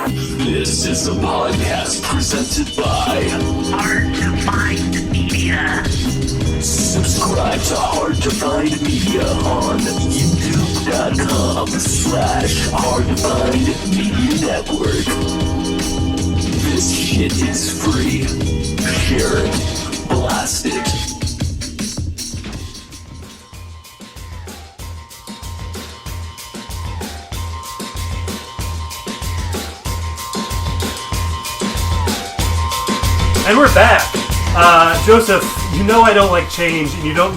This is a podcast presented by Hard to Find Media. Subscribe to Hard to Find Media on youtube.com/Hard to Find Media Network. This shit is free. Share it. Blast it. And we're back. Joseph, you know I don't like change, and you know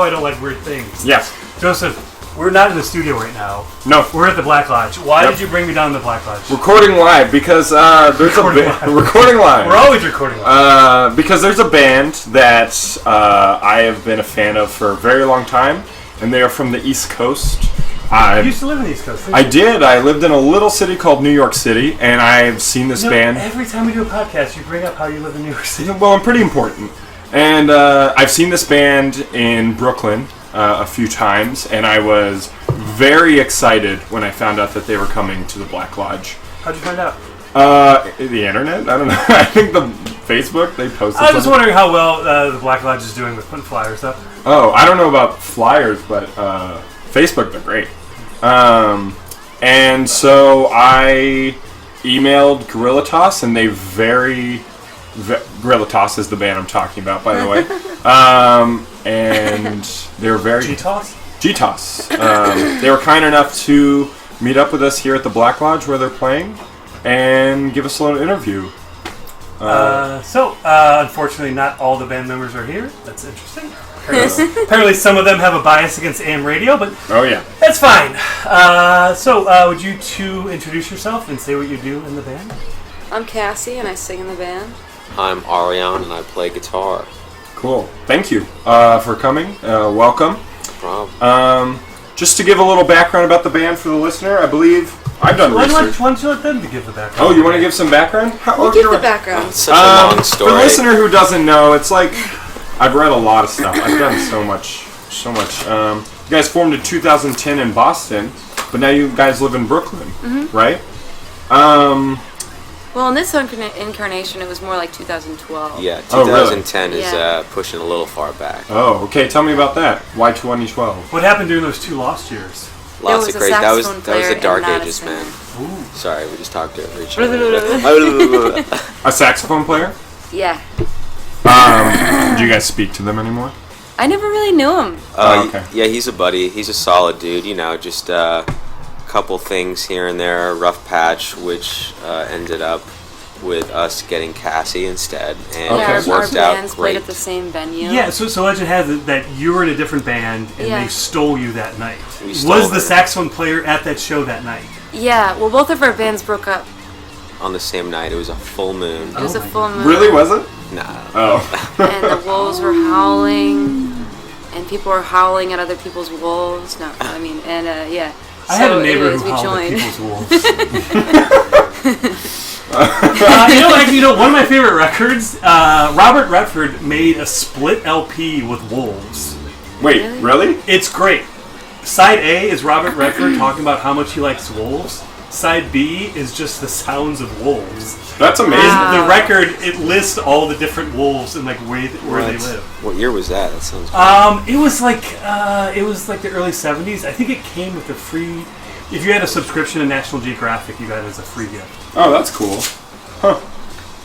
I don't like weird things. Yes. Joseph, we're not in the studio right now. No. We're at the Black Lodge. Why did you bring me down to the Black Lodge? Recording live because there's recording live. We're always recording live. Because there's a band that I have been a fan of for a very long time, and they are from the East Coast. You used to live in the East Coast, didn't you? I did. I lived in a little city called New York City, and I've seen this band. Every time we do a podcast, you bring up how you live in New York City. Well, I'm pretty important. And I've seen this band in Brooklyn a few times, and I was very excited when I found out that they were coming to the Black Lodge. How'd you find out? The internet? I don't know. I think the Facebook, they posted I was something. wondering how well the Black Lodge is doing with putting flyers up. Oh, I don't know about flyers, but Facebook, they're great. And so I emailed Guerilla and they Guerilla is the band I'm talking about, by the way. And they're very... G-Toss? G-Toss. They were kind enough to meet up with us here at the Black Lodge where they're playing and give us a little interview. Unfortunately, not all the band members are here. That's interesting. Apparently some of them have a bias against AM radio, but oh yeah, that's fine. Would you two introduce yourself and say what you do in the band? I'm Cassie, and I sing in the band. I'm Ariane, and I play guitar. Cool. Thank you for coming. Welcome. No problem. Just to give a little background about the band for the listener, I believe I've done research. Why don't you let them to give the background? Oh, you want to give some background? We'll give the background. It's such a long story. For the listener who doesn't know, it's like I've read a lot of stuff. I've done so much. You guys formed in 2010 in Boston, but now you guys live in Brooklyn, right? Well, in this incarnation, it was more like 2012. Yeah, Oh, really? 2010 is pushing a little far back. Oh, okay. Tell me about that. Why 2012? What happened during those 2 lost years? Lots was of a great. That was saxophone the player dark and not a ages, singer. man. Ooh. Sorry, we just talked over each other. A saxophone player? Yeah. Do you guys speak to them anymore? I never really knew him. Okay. Yeah, he's a buddy. He's a solid dude. You know, just a couple things here and there, a rough patch, which ended up with us getting Cassie instead, and Okay. it Our worked out bands great. played at the same venue. Yeah, so legend has it that you were in a different band and Yeah. they stole you that night. We stole Was the her. saxophone player at that show that night? Yeah, well, both of our bands broke up. On the same night. It was a full moon. It was a full moon. Really, was it? Nah. Oh. And the wolves were howling, and people were howling at other people's wolves. No, I mean, and yeah. I had a neighbor anyways, who we howled at joined. people's wolves. One of my favorite records, Robert Redford made a split LP with wolves. Wait, really? It's great. Side A is Robert Redford talking about how much he likes wolves. Side B is just the sounds of wolves. That's amazing. Wow. The record, it lists all the different wolves and like where they live. What year was that? That sounds great. It was like the early 70s. I think it came with a free. If you had a subscription to National Geographic, you got it as a free gift. Oh, that's cool. Huh.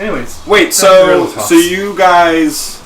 Anyways, Wait, so you guys,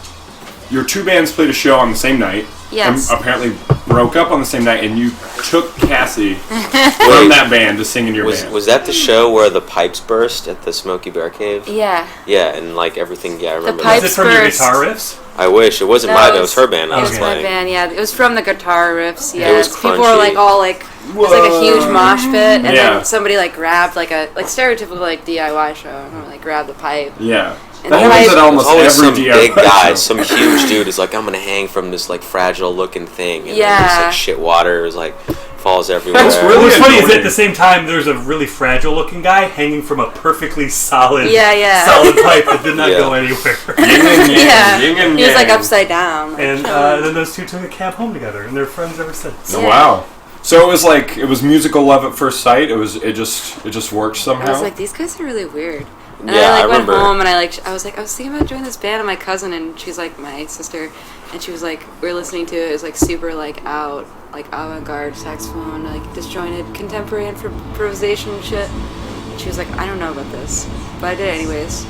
your 2 bands played a show on the same night. Yes. And apparently broke up on the same night, and you took Cassie from that band to sing in your band. Was that the show where the pipes burst at the Smokey Bear Cave? Yeah. Yeah, and like everything. Yeah, I remember pipes Was that. it from your burst. guitar riffs? I wish it wasn't mine. It was her band I It was was my playing. band, yeah. It was from the guitar riffs, yeah. It was People were crunchy. like all like, it was like a huge mosh pit, and Yeah. then somebody like grabbed like a stereotypical like DIY show, and like grabbed the pipe. Yeah. And That the happens pipe- at almost There's always every some DIY big guy, show. some huge dude is like, I'm gonna hang from this like fragile looking thing, and then Yeah. this like shit water is like falls everywhere. That's really What's funny is annoying. at the same time there's a really fragile looking guy hanging from a perfectly solid Yeah. pipe that did not Yeah. go anywhere. Yin and yang, Yeah. yin and He was like yang. upside down. Like, And chilling. then those two took a cab home together, and they're friends ever since. Oh, Yeah. wow. So it was musical love at first sight. It just worked somehow. I was like, these guys are really weird. And Yeah, I I went remember. home and I was thinking about joining this band, and my cousin, and she's like my sister, and she was like, we were listening to it. It was like super like avant-garde saxophone, like disjointed contemporary improvisation shit. And she was like, I don't know about this, but I did it anyways.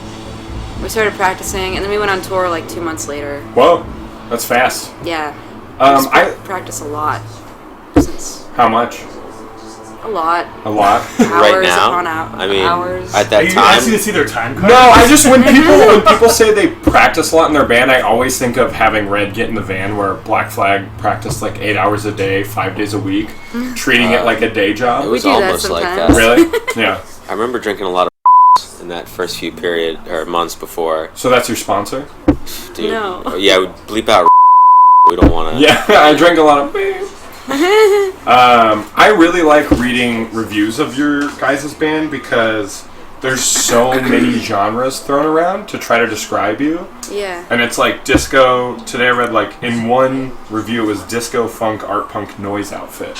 We started practicing, and then we went on tour like 2 months later. Whoa, that's fast. Yeah. I practice a lot. Since how much? a lot. A lot. Right Hours now, upon I mean, hours. at Are that you time, asking to see their time card? No, I just when people say they practice a lot in their band, I always think of having Red Get in the Van, where Black Flag practiced like 8 hours a day, 5 days a week, treating it like a day it job. was do that almost like sometimes. that. Really? Yeah. I remember drinking a lot of in that first few months before. So that's your sponsor? Dude, No. yeah, we bleep out. We don't want to. Yeah, I drank a lot of. I really like reading reviews of your guys' band because there's so many genres thrown around to try to describe you. Yeah. And it's like disco. Today I read like in one review it was disco, funk, art punk, noise outfit.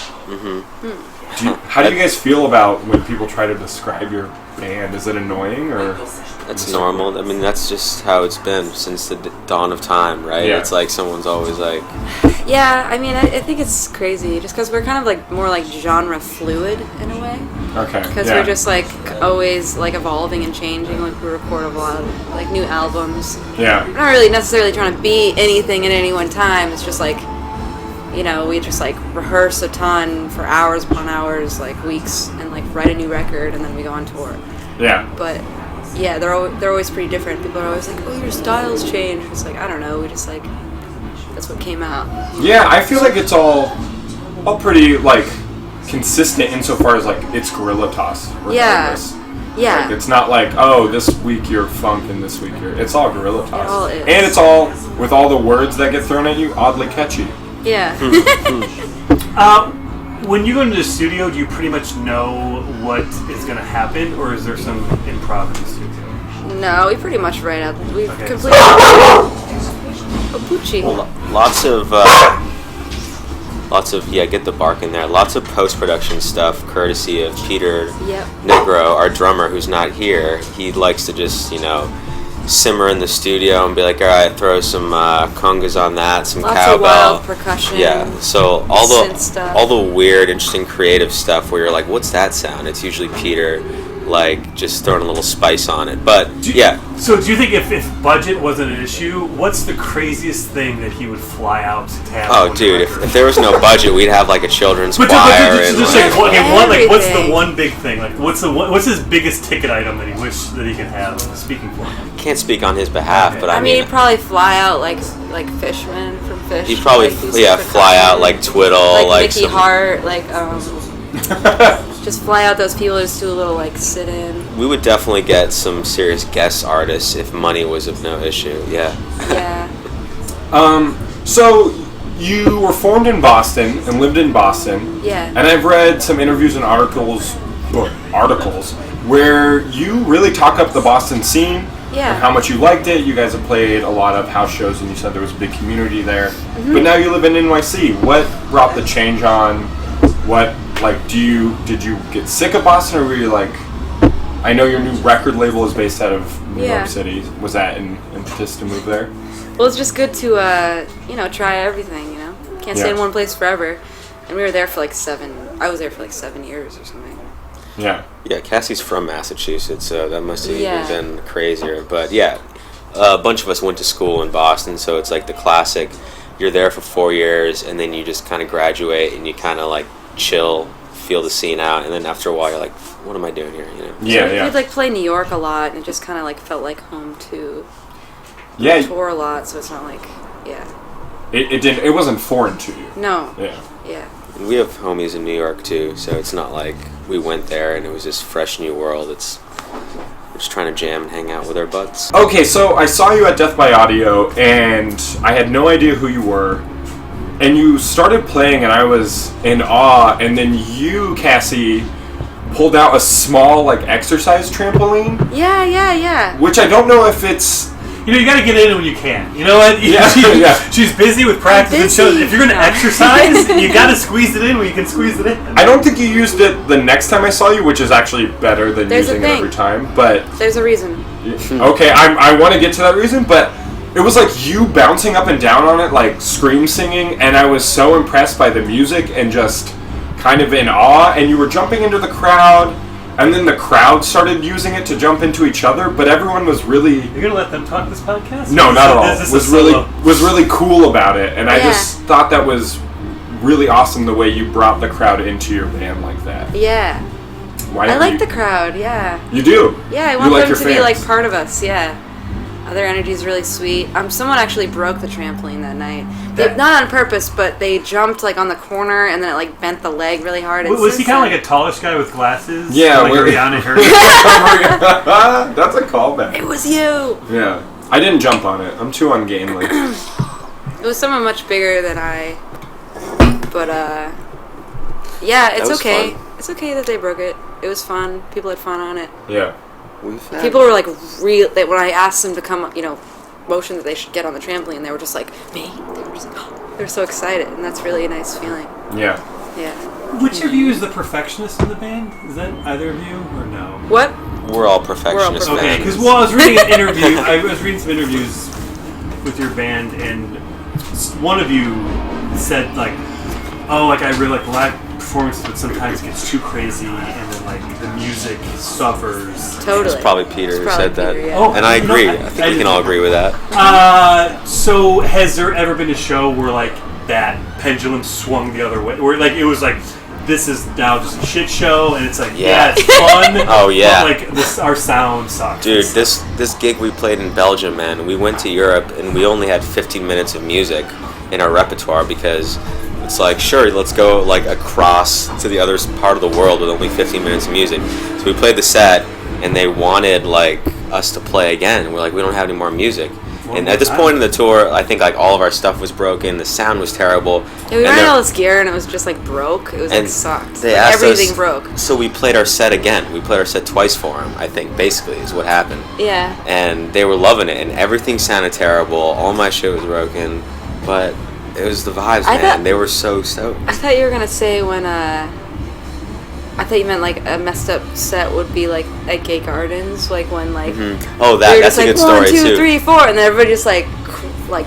How do you guys feel about when people try to describe your band? Is it annoying or? That's normal. I mean, that's just how it's been since the dawn of time, right? Yeah. It's like someone's always like, Yeah, I mean, I think it's crazy just because we're kind of like more like genre fluid in a way. Okay. Because yeah. we're just like always like evolving and changing. Like we record a lot of like new albums. Yeah. We're not really necessarily trying to be anything at any one time. It's just like, you know, we just like rehearse a ton for hours upon hours, like weeks, and like write a new record, and then we go on tour. Yeah. But yeah, they're always pretty different. People are always like, "Oh, your style's changed." It's like, I don't know. We just like that's what came out. Yeah, I feel like it's all pretty like consistent insofar as like it's Guerilla Toss. Regardless. Yeah. Like, it's not like, oh, this week you're funk and this week you're. It's all Guerilla Toss. It all is. And it's all with all the words that get thrown at you, oddly catchy. Yeah. When you go into the studio, do you pretty much know what is going to happen, or is there some improv in the studio? No, we pretty much write out. We Okay. completely. Oh, Poochie. lots of yeah, get the bark in there. Lots of post-production stuff, courtesy of Peter Yep. Negro, our drummer, who's not here. He likes to just, simmer in the studio and be like, all right, throw some congas on that, some Lots cowbell. of wild percussion. Yeah, so synth stuff. all the weird, interesting, creative stuff where you're like, what's that sound? It's usually Peter, like, just throwing a little spice on it. But, yeah. So do you think if budget wasn't an issue, what's the craziest thing that he would fly out to have? Oh, on dude, the if record? there was no budget, we'd have, like, a children's But choir. just and, like, like, what's the Everything. one big thing? Like, what's his biggest ticket item that he wished that he could have? Speaking for him. can't speak on his behalf, but I I mean, mean, he'd probably fly out like Fishman from Fish. he'd probably, like, do fly percussion. out like Twiddle, like Mickey some, Hart, just fly out those people who just do a little like sit in. We would definitely get some serious guest artists if money was of no issue. Yeah. Yeah. So you were formed in Boston and lived in Boston. Yeah. And I've read some interviews and articles where you really talk up the Boston scene. Yeah. And how much you liked it. You guys have played a lot of house shows, and you said there was a big community there. Mm-hmm. But now you live in NYC. What brought the change on? Did you get sick of Boston, or were you like, I know your new record label is based out of New Yeah. York City. Was that an impetus to move there? Well, it's just good to try everything. Can't stay in Yeah. one place forever. And we were there for like 7. I was there for like 7 years or something. Yeah. Yeah, Cassie's from Massachusetts, so that must have Yeah. even been crazier. But yeah, a bunch of us went to school in Boston, so it's like the classic, you're there for 4 years, and then you just kind of graduate, and you kind of like chill, feel the scene out, and then after a while you're like, what am I doing here? Yeah, So yeah. we'd like play New York a lot, and it just kind of like felt like home too. Yeah. Tour a lot, so it's not like, yeah. It wasn't foreign to you. No. Yeah. Yeah. And we have homies in New York too, so it's not like we went there and it was this fresh new world. We're just trying to jam and hang out with our butts. Okay, so I saw you at Death by Audio, and I had no idea who you were. And you started playing, and I was in awe. And then you, Cassie, pulled out a small, like, exercise trampoline, Yeah. which I don't know if it's you got to get in when you can. You know what? Yeah. She's busy with practice and shows. busy. If you're going to exercise, you got to squeeze it in when you can squeeze it in. I don't think you used it the next time I saw you, which is actually better than There's a using it thing. every time. But There's a reason. okay, I want to get to that reason, but it was like you bouncing up and down on it, like scream singing, and I was so impressed by the music and just kind of in awe. And you were jumping into the crowd. And then the crowd started using it to jump into each other, but everyone was really You're going to let them talk this podcast? no, not at all. Is this Was a solo? really cool about it, and I Yeah. just thought that was really awesome the way you brought the crowd into your band like that. Yeah. Why I don't like you- the crowd, yeah. You do. Yeah, I You want like them your to be fans. like part of us, yeah. Their energy is really sweet. Someone actually broke the trampoline that night. Not on purpose, but they jumped like on the corner and then it like bent the leg really hard. And Was he kind of like a tallish guy with glasses? Yeah, like we're- Rihanna heard. That's a callback. It was you. Yeah, I didn't jump on it. I'm too ungainly. It was someone much bigger than I. But yeah, it's was okay. fun. It's okay that they broke it. It was fun. People had fun on it. Yeah. We've had People were like real. When I asked them to come, motion that they should get on the trampoline, they were just like me. They were just they were so excited, and that's really a nice feeling. Yeah. Yeah. Which of you is the perfectionist in the band? Is that either of you or no? What? We're all perfectionists, We're all Okay, man. because I was reading an interview. I was reading some interviews with your band, and one of you said like, "Oh, like I really like live performances, but sometimes it gets too crazy, and then like the music suffers." Totally. It's probably Peter It's who probably said that. Peter, yeah. Oh, And I no, agree. I- I think I we can all didn't- agree with that. So has there ever been a show where like that pendulum swung the other way, where like it was like this is now just a shit show, and it's like Yeah. it's fun. Oh, yeah. But, like our sound sucks. Dude, this gig we played in Belgium, man, we went to Europe and we only had 15 minutes of music in our repertoire because it's like, sure, let's go like across to the other part of the world with only 15 minutes of music. So we played the set and they wanted like us to play again. We're like, we don't have any more music. And at this point in the tour, I think like all of our stuff was broken. The sound was terrible. Yeah, we And ran they're- all this gear and it was just like broke. It was like And sucked. they Like, asked everything us- broke. So we played our set again. We played our set twice for them, I think, basically, is what happened. Yeah. And they were loving it, and everything sounded terrible. All my shit was broken, but it was the vibes, I man. thought- They were so stoked. I thought you were gonna say when I thought you meant like a messed up set would be like at Gay Gardens, like when like Oh, we were that's just a like good story 1, 2, too. 3, 4, and then everybody just like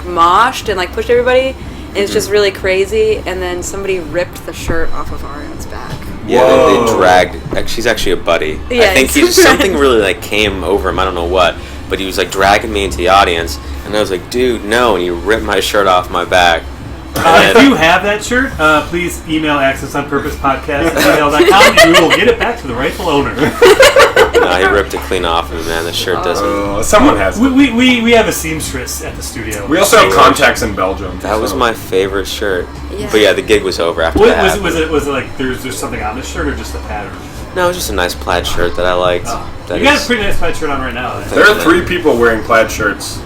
moshed and like pushed everybody. And it's just really crazy. And then somebody ripped the shirt off of Ariana's back. Yeah, they Whoa. dragged. She's actually a buddy. Yeah, I think he's a something friend. really like came over him. I don't know what, but he was like dragging me into the audience, and I was like, "Dude, no!" And he ripped my shirt off my back. And If you have that shirt, please email accessonpurposepodcast@gmail.com and we will get it back to the rightful owner. no, he ripped it clean off of me, man. The shirt doesn't. Someone has it. We have a seamstress at the studio. We also have contacts in Belgium. That was so- my favorite shirt. Yeah. But yeah, the gig was over after Was, that. was it like there's something on this shirt or just the pattern? No, it was just a nice plaid shirt that I liked. That You got a is- pretty nice plaid shirt on right now. There are 3 people wearing plaid shirts.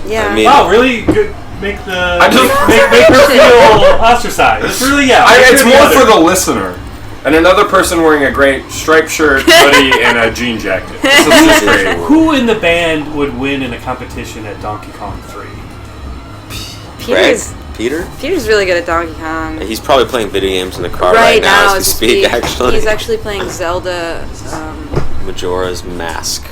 Yeah. I mean- Wow, really good. Make just- make her feel ostracized. It's really It's make her more the for other. the listener. And another person wearing a great striped shirt, hoodie, and a jean jacket. This is just great. Who in the band would win in a competition at Donkey Kong 3? Greg? Peter? Peter's really good at Donkey Kong. He's probably playing video games in the car Right now as we as speak, actually. He's actually playing Zelda Majora's Mask.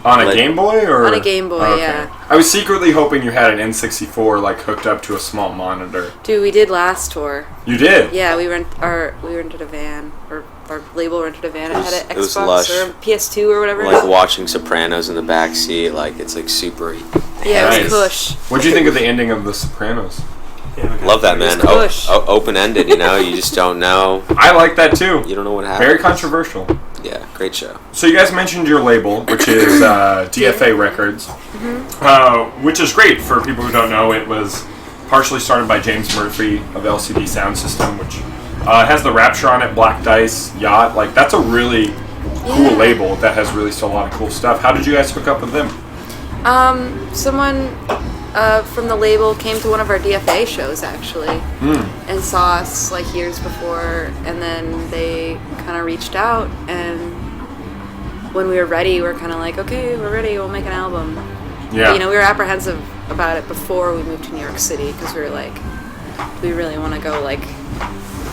On a Like- Game Boy? Or? on a Game Boy, Okay. yeah. I was secretly hoping you had an N64 like hooked up to a small monitor. Dude, we did last tour. You did? Yeah, we rented a van, or our label rented a van. It had an It was Xbox lush. or a PS2 or whatever. Like watching Sopranos in the back seat, like it's like super. Yeah, it Nice. was Kush. What'd you think of the ending of The Sopranos? Love that, man. It's Kush. Open ended, you know. You just don't know. I like that too. You don't know what happened. Very controversial. Yeah, great show. So you guys mentioned your label, which is DFA Records, which is great for people who don't know. It was partially started by James Murphy of LCD Sound System, which has the Rapture on it, Black Dice, Yacht. Like that's a really cool label that has released a lot of cool stuff. How did you guys hook up with them? Someone from the label came to one of our DFA shows actually, and saw us like years before, and then they kind of reached out, and when we were ready, we were kind of like, okay, we're ready, we'll make an album. Yeah. But, we were apprehensive about it before we moved to New York City because we were like, we really want to go, like,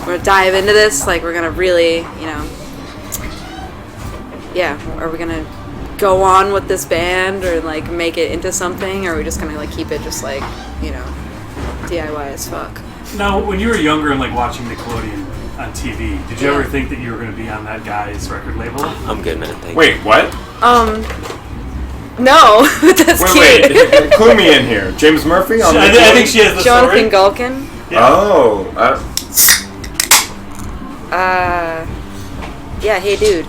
we're gonna dive into this, like, we're gonna really, are we gonna go on with this band or, like, make it into something, or are we just gonna, like, keep it just, like, DIY as fuck? Now, when you were younger and, like, watching Nickelodeon on TV, did you ever think that you were going to be on that guy's record label? I'm good, man. Thank you. Wait, what? No, that's cute. Wait. Clue me in here. James Murphy? On I think she has the Jonathan story. Gulkin. Yeah. Oh. Yeah, Hey Dude.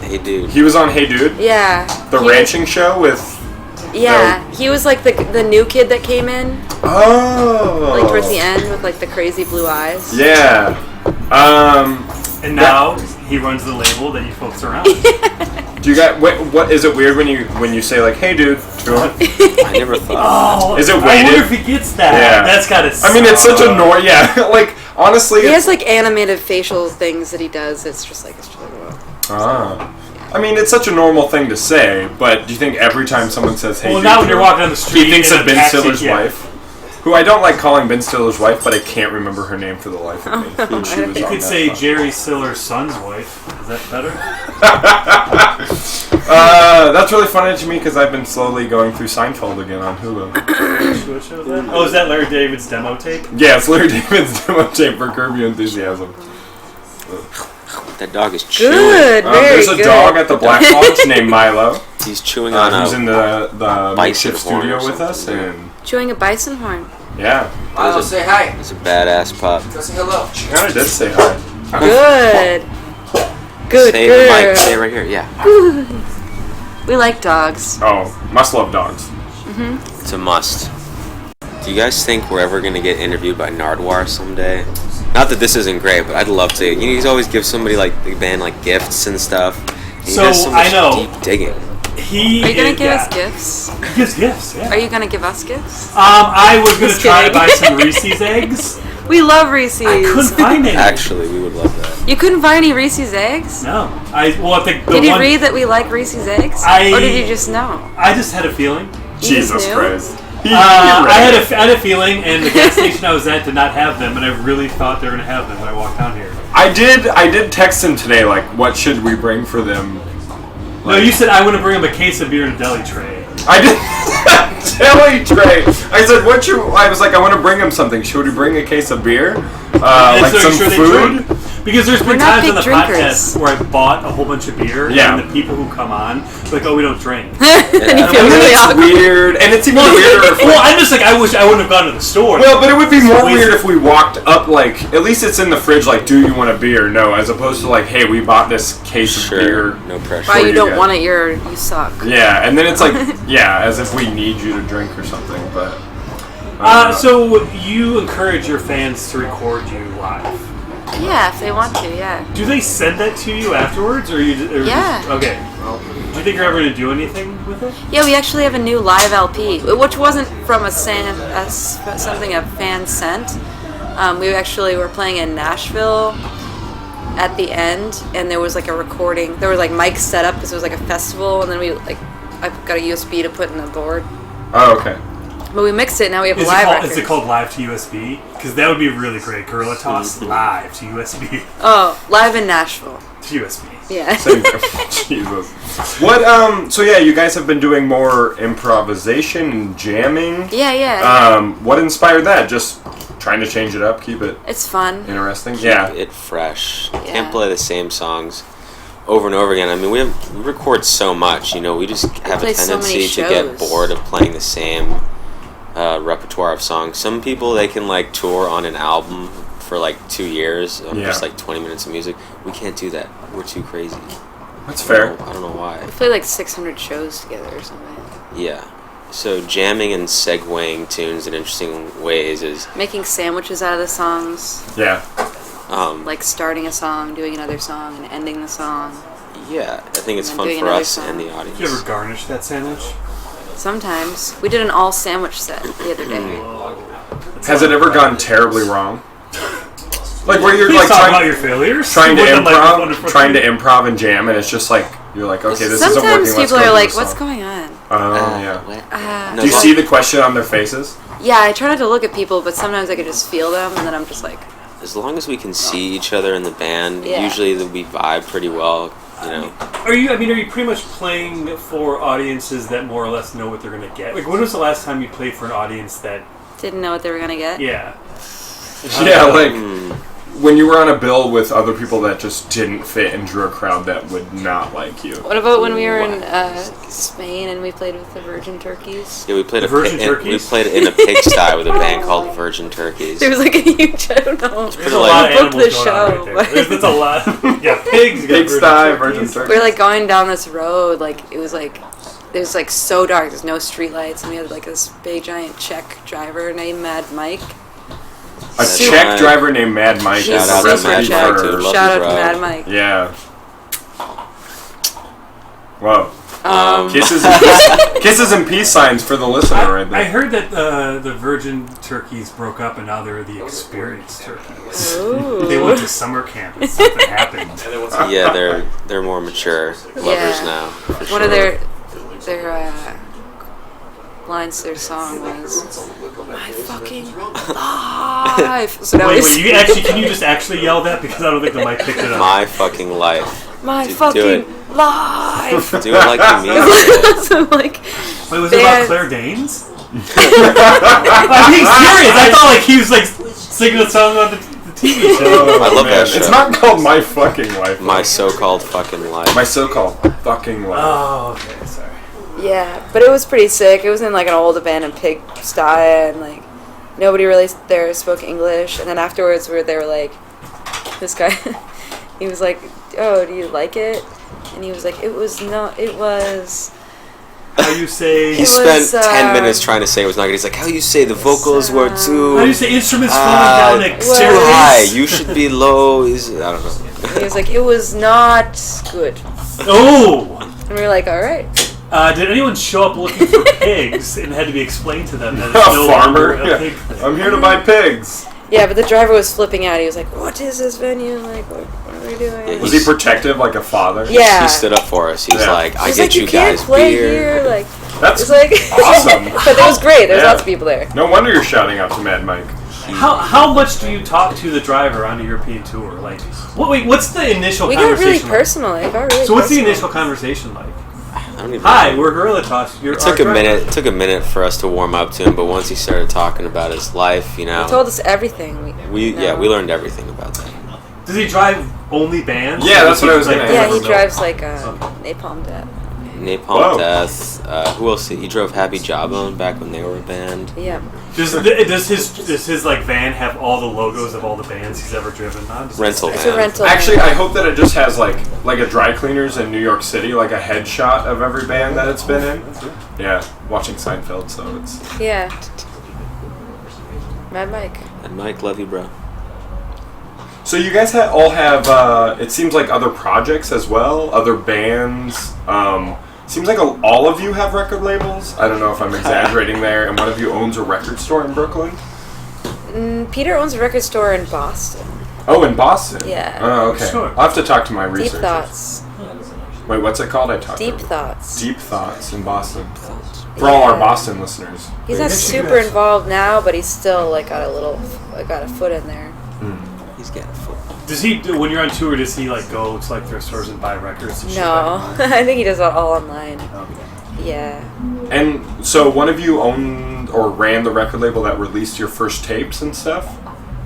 Hey, dude. He was on Hey Dude? Yeah. The ranching show with... Yeah, he was like the new kid that came in, Oh. like towards the end with like the crazy blue eyes. Yeah. And now he runs the label that you folks are on. Do you guys... What is it weird when you say, like, hey, dude, to him? I never thought. Oh, Is it I weighted? wonder if he gets that. Yeah. That's gotta I mean, it's such a yeah, like, honestly... He has like animated facial things that he does. It's just like, I mean, it's such a normal thing to say, but do you think every time someone says, hey, Well, dude, now when you're walking down the street, he thinks in of a Ben taxi, Stiller's yeah. wife? Who I don't like calling Ben Stiller's wife, but I can't remember her name for the life of me. When she was You on could that say song. Jerry Siller's son's wife. Is that better? That's really funny to me because I've been slowly going through Seinfeld again on Hulu. What show is that? Oh, is that Larry David's demo tape? Yeah, it's Larry David's demo tape for Curb Your Enthusiasm. That dog is chewing. good, very There's a good. dog at the Black Lodge named Milo. He's chewing on Who's in the bison makeshift horn studio or with us, something. and Chewing a bison horn. yeah, Milo, say hi. It's a badass pup. Go say hello. she kind of did say hi. Good. Good Say girl. the mic. Say it right here. Yeah. We like dogs. Oh, must love dogs. It's a must. Do you guys think we're ever going to get interviewed by Nardwuar someday? Not that this isn't great, but I'd love to. He's always give somebody like the band like gifts and stuff. He So, does so much I know. deep digging. Are you gonna give us gifts? He gives gifts, yeah. Are you gonna give us gifts? I was gonna Just try to kidding. buy some Reese's eggs. We love Reese's. I couldn't find any. Actually, we would love that. You couldn't find any Reese's eggs? No. The Did you one, read that we like Reese's eggs? I- Or did you just know? I just had a feeling. You Jesus just knew? Christ. I had a feeling, and the gas station I was at did not have them, and I really thought they were gonna have them when I walked down here. I did text him today, like, what should we bring for them? No, you said I want to bring them a case of beer and a deli tray. I did deli tray. I said, I was like, I want to bring him something. Should we bring a case of beer? And Like so some sure they food? drink? Because there's We're been not times on the big drinkers. podcast where I bought a whole bunch of beer, Yeah. and the people who come on, like, oh, we don't drink. And you Yeah. feel really It's awkward. weird, and it's even weirder. If Well, I'm just like, I wish I wouldn't have gone to the store. Well, but it would be more Wasted. weird if we walked up, like, at least it's in the fridge, like, do you want a beer? No, as opposed to, like, hey, we bought this case of Sure. beer. No pressure. Why you you don't guys. want it? You suck. Yeah, and then it's like, yeah, as if we need you to drink or something, but... So you encourage your fans to record you live. Yeah, if they want to, yeah. Do they send that to you afterwards, or you? Or Yeah. Okay. Do you think you're ever gonna do anything with it? Yeah, we actually have a new live LP, which wasn't from something a fan sent. We actually were playing in Nashville at the end, and there was like a recording. There was like mics set up because it was like a festival, and then I got a USB to put in the board. Oh, okay. But we mixed it. Now we have Is live it records. called Live to USB? Because that would be really great. Gorilla Toss live to USB. Oh, live in Nashville. To USB. Yeah. Jesus. What, so yeah, you guys have been doing more improvisation and jamming. Yeah. What inspired that? Just trying to change it up, keep it It's fun. interesting? Yeah. It fresh. Yeah. Can't play the same songs over and over again. I mean, we record so much. We just have a play so many tendency to get shows. bored of playing the same repertoire of songs. Some people, they can like tour on an album for like 2 years of just like 20 minutes of music. We can't do that. We're too crazy. That's fair. I don't know why. We play like 600 shows together or something. Yeah. So jamming and segueing tunes in interesting ways is Making sandwiches out of the songs. Yeah. Like starting a song, doing another song, and ending the song. yeah. I think it's And fun doing for another us song. and the Did audience. you ever garnish that sandwich? Sometimes. We did an all sandwich set the other day. Has it ever gone terribly wrong? Like where you're Please like talk about trying, your failures. trying to With the microphone in improv, front of trying you. to improv and jam, and it's just like You're like, okay, this isn't working. Sometimes Let's people go are to like, the "What's song." going on?" Yeah. No, Do you see the question on their faces? Yeah, I try not to look at people, but sometimes I can just feel them, and then I'm just like, as long as we can see each other in the band, Yeah. usually we vibe pretty well. You know. Are you pretty much playing for audiences that more or less know what they're gonna get? Like, when was the last time you played for an audience that? didn't know what they were gonna get. Yeah. Yeah, like when you were on a bill with other people that just didn't fit and drew a crowd that would not like you. What about when we were in Spain and we played with the Virgin Turkeys? Yeah, we played Virgin we Turkeys? played in a pigsty with a band called Virgin Turkeys. There was like a huge, I don't know. There's a lot of booked animals the going on show, right there. That's a lot. Yeah, pigs. You got Pigsty, Virgin turkeys. Turkeys. We were like going down this road, like it was like so dark. There's no street lights, and we had like this big giant Czech driver named Mad Mike. A Czech driver named Mad Mike. He's Shout out to super Mad Czech. Mike, dude. Love Shout you, out to bro. Mad Mike. Yeah. Whoa. Um, Kisses and peace signs for the listener right there. I heard that the Virgin Turkeys broke up and now they're the Experienced Turkeys. Ooh. They went to summer camp and something happened. Yeah, they're more mature lovers Yeah. now. For One of sure. their lines to their song was "My fucking life." So that Wait, was can you just actually yell that, because I don't think the mic picked it up. My fucking life. my Do it. fucking life. Do it like you mean it. So like, Wait, was it about band- Claire Danes? I'm being serious. I thought like he was like singing a song on the TV show. I love that show. It's not called My Fucking Life. My so-called fucking life. My so-called fucking life. Oh, okay, sorry. yeah, but it was pretty sick. It was in like an old abandoned pig sty, and like nobody really there spoke English. And then afterwards, they were like, this guy, he was like, "Oh, do you like it?" And he was like, "It was not. It was." How you say? He It spent was, 10 minutes trying to say it was not good. He's like, how you say the vocals were too How do you say instruments falling down too exteriors? high? You should be low. I don't know. And he was like, "It was not good." Oh! And we were like, "All right." Did anyone show up looking for pigs and had to be explained to them that it's A no farmer. longer a pig thing? I'm here to buy pigs. Yeah, but the driver was flipping out. He was like, "What is this venue? Like, what are we doing?" Yeah, Was he protective like a father? Yeah. He stood up for us. He's Yeah. like, I He's get like, you "You can't guys play beer. here." Like, That's it's like awesome. But it was great. There's Yeah. lots of people there. No wonder you're shouting out to Mad Mike. How much do you talk to the driver on a European tour? Like, what's the initial We got conversation really like? personal. It got really So what's the personal. initial conversation like? I don't even Hi, know. we're Guerilla Talks. You're It took our a minute. driver. It took a minute for us to warm up to him, but once he started talking about his life, you know, He told us everything. we learned everything about that. Does he drive only bands? Yeah, Or that's does what he, I was like, gonna Yeah, ask. he no- drives like Napalm Death. Napalm Whoa. Death. Who else? He drove Happy Jawbone back when they were a band. Yeah. Does his like van have all the logos of all the bands he's ever driven on? Does it Rental say- It's a van. rental. Actually, van. I hope that it just has like a dry cleaners in New York City, like a headshot of every band that it's been in. Yeah, watching Seinfeld, so it's. Yeah. Mad Mike. And Mike, love you, bro. So you guys all have. It seems like other projects as well, other bands. Seems like all of you have record labels. I don't know if I'm exaggerating there. And one of you owns a record store in Brooklyn. Peter owns a record store in Boston. Oh, in Boston. Yeah. Oh, okay. Sure. I'll have to talk to my Deep researchers. Thoughts. Wait, what's it called? I talked. Deep to Thoughts. Deep Thoughts in Boston. For all our Yeah. Boston listeners. He's Wait, not yes, you super guys- involved now, but he's still like got a foot in there. He's got a foot. Does he when you're on tour? Does he like go to like thrift stores and buy records? And shit No, like I think he does it all online. that? Okay. Yeah. And so one of you owned or ran the record label that released your first tapes and stuff?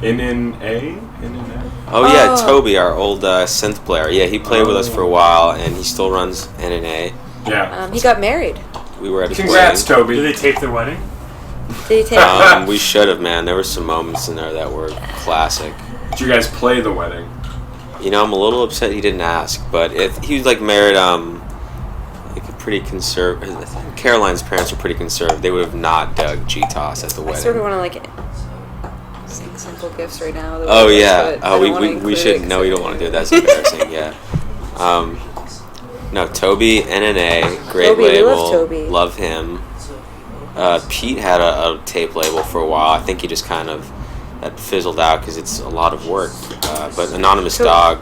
NNA? Oh yeah, Oh. Toby, our old synth player. Yeah, he played with us for a while, and he still runs NNA. Yeah. He got married. We were at his Congrats, wedding. Did Toby. they tape their wedding? Did he take? We should have, man. There were some moments in there that were classic. Did you guys play the wedding? You know, I'm a little upset he didn't ask, but he was like married, like a pretty conservative. Caroline's parents were pretty conservative. They would have not dug G-Toss at the I wedding. sort of want to like sing Simple Gifts right now. the Oh words, yeah. but I Oh, don't we wanna we include should. it No, 'cause we I don't want to do that. That's embarrassing. Yeah. No, Toby, NNA, great Toby, we label. love Toby. Love him. Pete had a tape label for a while. I think he just kind of that fizzled out because it's a lot of work. But Anonymous To- Dog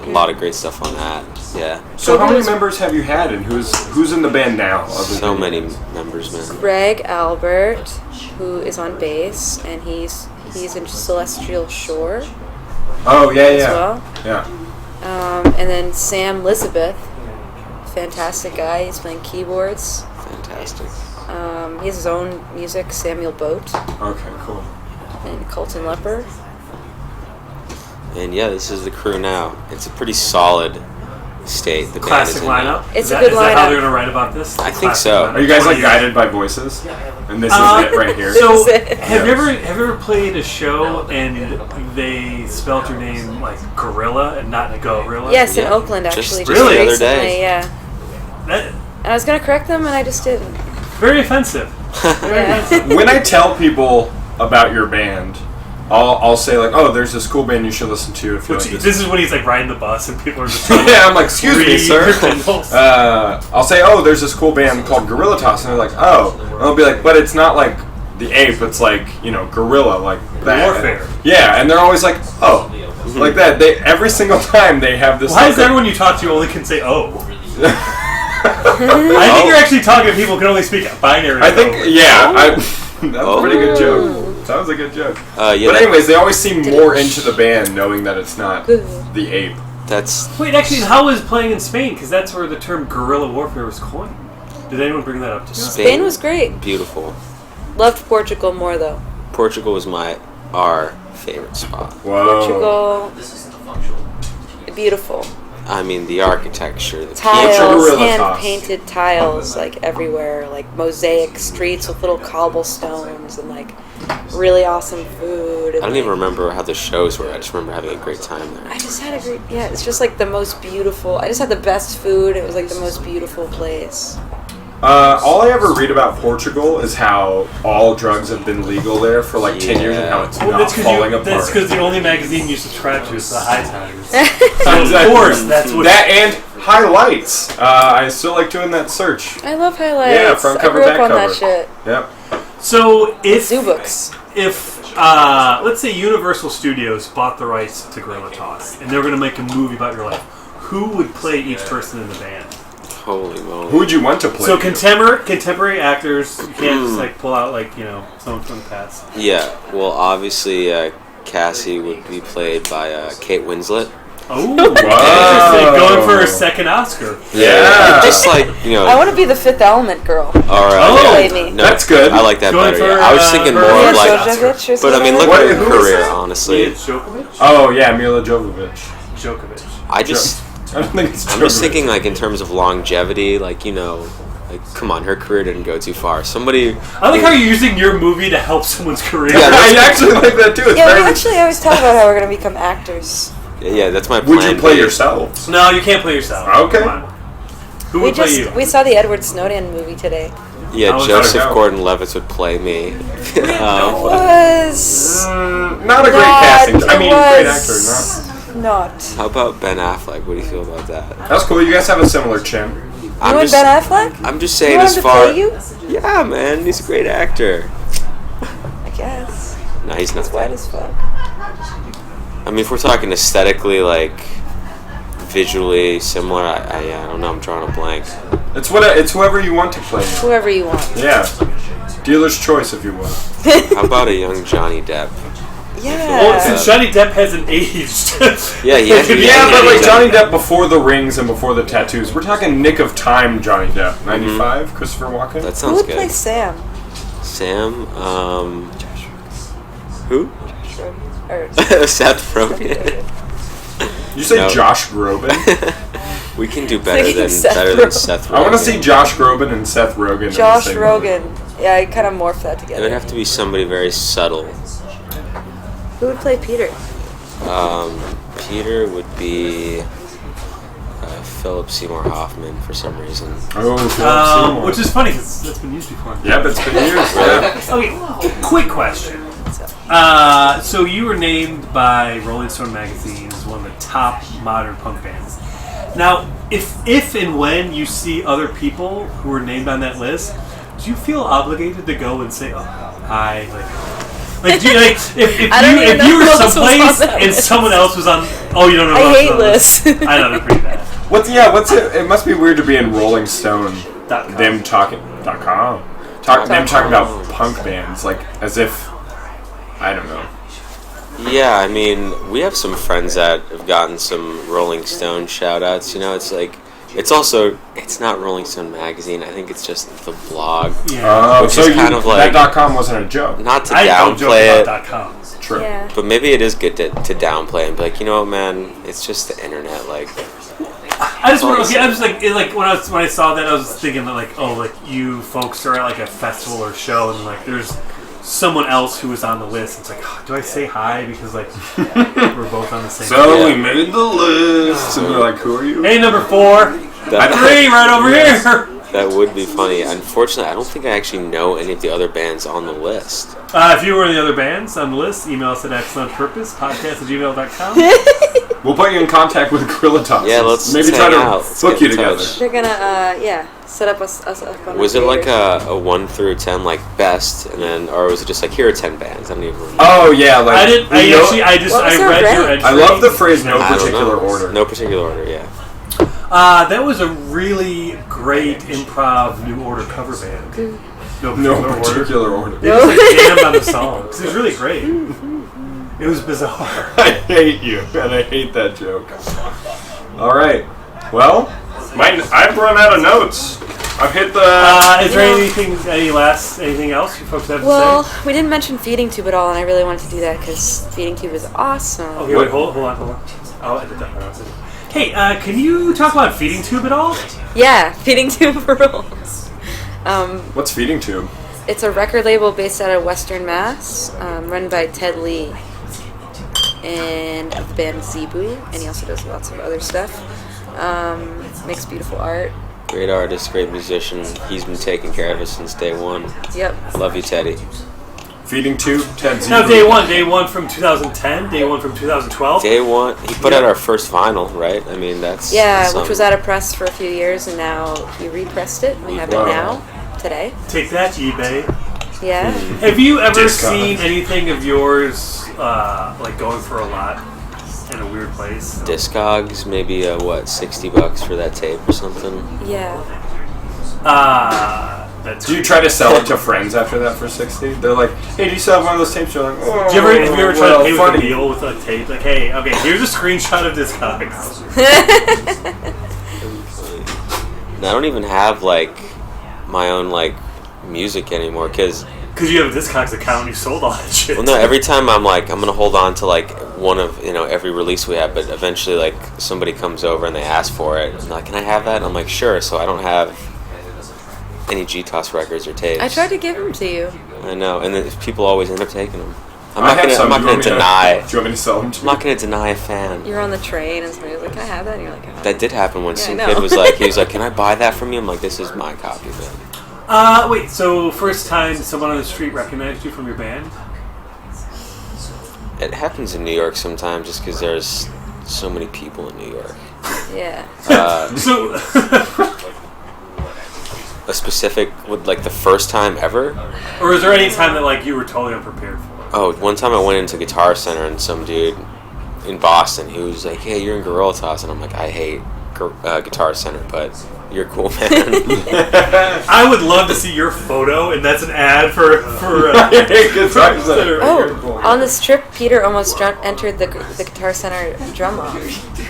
a lot of great stuff on that. Yeah. So how many members have you had, and who's in the band now? other So than many you? members, man. Greg Albert, who is on bass, and he's in Celestial Shore Oh yeah, as yeah, well. yeah. And then Sam Elizabeth, fantastic guy. He's playing keyboards. Fantastic. He has his own music, Samuel Boat Okay, cool. and Colton Lepper. And yeah, this is the crew now. It's a pretty solid state. The band Classic is in. lineup. It's is a that, good is that how lineup. they're gonna write about this? I think Classic so. lineup. Are you guys like 20 guided by voices? And this is it right here. So, This is it. have you ever played a show and they spelled your name like Guerilla and not Gorilla? Yes, in Yeah. Oakland Just actually. the other recently, day. Yeah. That, And I was gonna correct them, and I just didn't. very offensive. Very Yeah. offensive. When I tell people about your band, I'll say like, oh, there's this cool band you should listen to if you Which, like this. this is when he's like riding the bus and people are just trying Yeah, I'm like, excuse me, read sir. your symbols. I'll say, oh, there's this cool band called Gorilla Toss, and they're like, oh, and I'll be like, but it's not like the ape, it's like, gorilla, like that. Warfare. Yeah, and they're always like, oh, like that. They every single time they have this. Why like, is everyone you talk to only can say oh? I think you're actually talking to people who can only speak binary. I think, oh. yeah, that's Oh. a pretty good joke. That was a good joke. Yeah, But anyways, they always seem more into the band knowing that it's not the ape. that's Wait, actually, how was playing in Spain? Because that's where the term guerrilla warfare was coined. Did anyone bring that up to you? Spain was great. beautiful. Loved Portugal more though. Portugal was our favorite spot. Whoa. Portugal, beautiful. I mean, the architecture, the Tiles, Gorilla hand Toss. painted tiles like everywhere, like mosaic streets with little cobblestones and like really awesome food. And, I don't even like, remember how the shows were. I just remember having a great time there. I just had a great, yeah, it's just like the most beautiful. I just had the best food. It was like the most beautiful place. All I ever read about Portugal is how all drugs have been legal there for like 10 years and how it's Well, not that's falling apart. because the only magazine you subscribe to is the High Times. So Exactly. of course, that's what. That and highlights. I still like doing that search. I love highlights. Yeah, front cover, I grew up back on cover. that shit. Yep. So if Zoo books. if let's say Universal Studios bought the rights to Guerilla Toss and they were going to make a movie about your life, who would play each person in the band? Holy moly. Who would you want to play? So you? contemporary actors, you can't just like pull out like someone from the past. Yeah, well, obviously, Cassie would be played by Kate Winslet. Oh, Wow. interesting! Going for her second Oscar. Yeah. Just like, I want to be the Fifth Element girl. all right. Oh. yeah. Play me. No, That's good. I like that Going better. for, Yeah. I was thinking more her of like, Djokovic or but I mean, look What- at her who is career, that? honestly. Mia Djokovic. Oh yeah, Mila Jovovich. Djokovic. I just, I don't think it's. I'm just Djokovic. thinking like in terms of longevity, like like come on, her career didn't go too far. Somebody. I like how you're using your movie to help someone's career. Yeah, I actually like that too. It's Yeah, we very. actually always talk about how we're gonna become actors. Yeah, that's my plan. Would you play B. yourselves? No, you can't play yourself. Okay. Come on. Who We would play you? saw the Edward Snowden movie today. Yeah, How was Joseph that go? Gordon-Levitt would play me. Was Not a great casting. I mean, great actor. not. How about Ben Affleck? What do you feel about that? That's cool. You guys have a similar chin. You and Ben Affleck? I'm just You saying, want as him to far. play you? Yeah, man, he's a great actor. I guess. No, he's not. It's white as fuck. I mean, if we're talking aesthetically, like visually similar, I don't know. I'm drawing a blank. It's whoever you want to play. Whoever you want. Yeah. Dealer's choice, if you will. How about a young Johnny Depp? Yeah. Well, since Johnny Depp hasn't aged. Yeah, he hasn't Yeah, Yeah, but like aged. Johnny Depp before the rings and before the tattoos. We're talking Nick of Time Johnny Depp. 95, Christopher Walken. That Who sounds would play good. Sam? Sam, who? Or Seth Rogen. Did you say No. Josh Groban? We can do better Thinking than Seth better than Rogen. Seth Rogen. I want to see Josh Groban and Seth Rogen. in the Josh same Rogan. movie. Yeah, I kind of morphed that It together. would have to be somebody very subtle. Who would play Peter? Peter would be Philip Seymour Hoffman for some reason. Oh, Philip Seymour. Which is funny because that's been used before. Yeah, but it's been years. Yeah. Okay, quick question. So you were named by Rolling Stone magazine as one of the top modern punk bands. Now, if and when you see other people who are named on that list, do you feel obligated to go and say, "Oh, hi"? Like do you, if I don't even you know were who else was someplace on that and list. someone else was on Oh, you don't know. I about hate those? lists. I know they're pretty bad. What's it? It must be weird to be in Rolling Stone. .com. Them talking. .com. Them talking about punk bands, like as if I don't know. Yeah, I mean, we have some friends that have gotten some Rolling Stone shout-outs. You know, it's like, it's not Rolling Stone magazine. I think it's just the blog. Yeah. Which is kind of like that .com wasn't a joke. Not to I don't joke downplay it, about .com. True. Yeah. but maybe it is good to downplay and be like, you know what, man, it's just the internet. Like, I just want to. I was like, when I saw that, I was thinking that like, oh, like you folks are at like a festival or show, and like there's someone else who was on the list. It's like, oh, do I say hi because like we're both on the same? So Yeah. we made the list, and they're like, "Who are you?" Hey, number 4, that, 3, right over here. that would be funny. Unfortunately, I don't think I actually know any of the other bands on the list. If you were in the other bands on the list, email us at excellentpurpose@gmail.com. We'll put you in contact with Guerilla Talks. Yeah, let's maybe hang try to out. Let's book get you in together. touch. They're gonna, set up us up on Was our it like page. a 1 through 10, like best, and then, or was it just like, here are 10 bands? I don't even remember. Oh yeah, like I didn't. I know- actually. I just. What was I their read your rank? entry. I love the phrase "no I don't particular know. order." No particular order, yeah. That was a really great improv New Order cover band. No No particular order. particular order. They just like jammed on the songs. It was really great. It was bizarre. I hate you, and I hate that joke. All right. Well, I've run out of notes. I've hit the. Is there anything else you folks have to Well, say? we didn't mention Feeding Tube at all, and I really wanted to do that because Feeding Tube is awesome. Okay, wait, hold on. I'll edit that part out. Hey, can you talk about Feeding Tube at all? Yeah, Feeding Tube rules. What's Feeding Tube? It's a record label based out of Western Mass, run by Ted Lee, and of the band Zebu, and he also does lots of other stuff. Makes beautiful art. Great artist, great musician. He's been taking care of us since day one. Yep. Love you, Teddy. Feeding Tube, Ted Z. No, day one from 2010, day one from 2012. Day one, he put out our first vinyl, right? I mean, that's Yeah, that's which was something. out of press for a few years, and now he repressed it. We have it Wow. now, today. Take that, eBay. Yeah. Have you ever Discogs. seen anything of yours like going for a lot in a weird place? Discogs, maybe $60 for that tape or something. Yeah. That's Do you try to sell it to friends after that for 60? They're like, "Hey, do you still have one of those tapes?" You're like, "Oh, have you ever tried to pay with a funny." deal with a tape? Like, hey, okay, here's a screenshot of Discogs. And I don't even have like my own like music anymore because Because you have a Discogs account and you sold all that shit. well, no, every time I'm like I'm gonna hold on to like one of every release we have, but eventually like somebody comes over and they ask for it and they're like, can I have that? And I'm like, sure. So I don't have any GTOS records or tapes. I tried to give them to you. I know, and then people always end up taking them. I'm I not have gonna. some. I'm not Do you gonna want me to- deny. Do you want me to sell them to I'm not gonna deny a fan. You were on the train, and somebody was like, "Can I have that?" And you're like, "Oh." That did happen when Yeah, I some know. kid was like, he was like, "Can I buy that from you?" I'm like, "This is my copy of it." Wait, so first time someone on the street recognized you from your band? It happens in New York sometimes, just because there's so many people in New York. Yeah. So, A specific, like the first time ever. or is there any time that like you were totally unprepared for? Oh, one time I went into Guitar Center and some dude in Boston, he was like, "Hey, you're in Guerilla Talks," and I'm like, "I hate Guitar Center, but you're cool, man." I would love to see your photo, and that's an ad for Guitar Center. Oh, on this trip, Peter almost entered the Guitar Center drum off.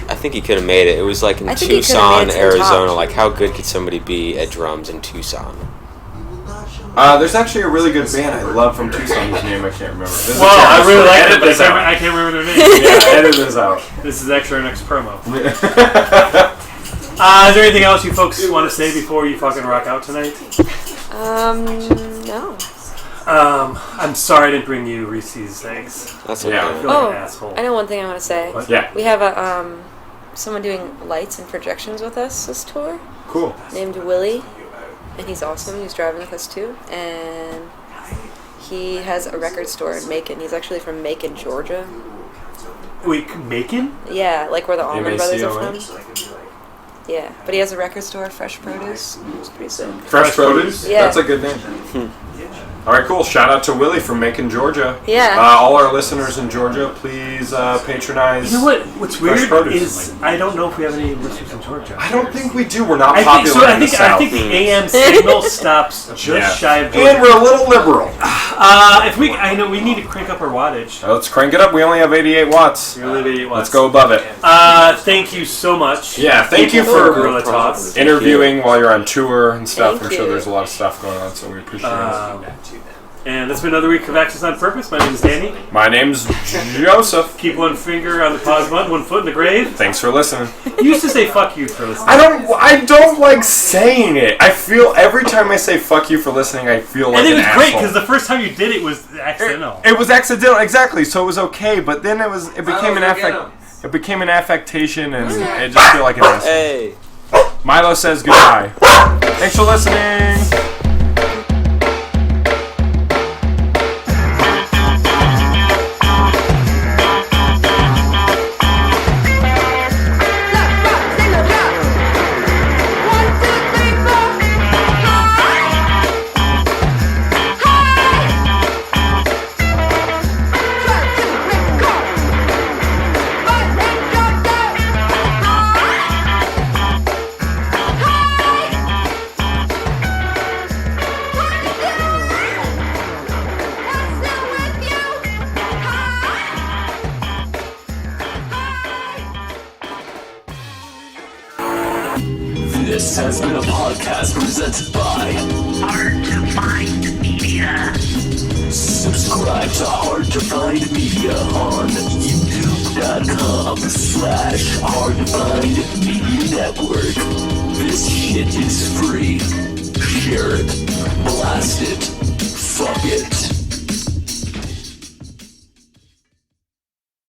I think he could have made it. It was like in I think he could have Tucson, made it to the top. Arizona. Like, how good could somebody be at drums in Tucson? There's actually a really good band I love from Tucson whose name I can't remember. This is Well, I terrible. really like Edit it, but this out. I can't remember their name. Yeah, edit this out. This is actually our next promo. Is there anything else you folks want to say before you fucking rock out tonight? No. I'm sorry I didn't bring you Reese's eggs. That's Yeah. I okay. feel like Oh, an asshole. I know one thing I want to say. What? Yeah, We have a someone doing lights and projections with us this tour, cool. named Willie, and he's awesome. He's driving with us too, and he has a record store in Macon. He's actually from Macon, Georgia. Wait, Macon? Yeah, like where the Allman Brothers are M-A-C-O-N? from. Yeah, but he has a record store, Fresh Produce. It's pretty sick. Fresh Produce? Yeah. That's a good name. All right, cool. Shout out to Willie from Macon, Georgia. Yeah. All our listeners in Georgia, please patronize. You know what? What's Fresh weird produce. is I don't know if we have any listeners in Georgia. I don't think we do. We're not I think popular so. in the South. I think the AM signal stops just shy of Georgia. And we're a little liberal. I know we need to crank up our wattage. Let's crank it up. We only have 88 watts. We only have 88 watts. Let's go above it. Thank you so much. Yeah, thank you for Guerilla Talks. interviewing while you're on tour and stuff. Thank I'm sure you. there's a lot of stuff going on, so we appreciate it. And that's been another week of Access on Purpose. My name is Danny. My name's Joseph. Keep one finger on the pause button, one foot in the grave. Thanks for listening. You used to say "fuck you" for listening. I don't like saying it. I feel every time I say "fuck you" for listening, I feel like And it an was great asshole. because the first time you did it was accidental. It was accidental, exactly. So it was okay, but then it became an affectation, and I just feel like an asshole. Hey. Milo says goodbye. Thanks for listening. This has been a podcast presented by Hard to find media. Subscribe to Hard to Find Media on YouTube.com/Hard to Find Media Network. This shit is free. Share it. Blast it. Fuck it.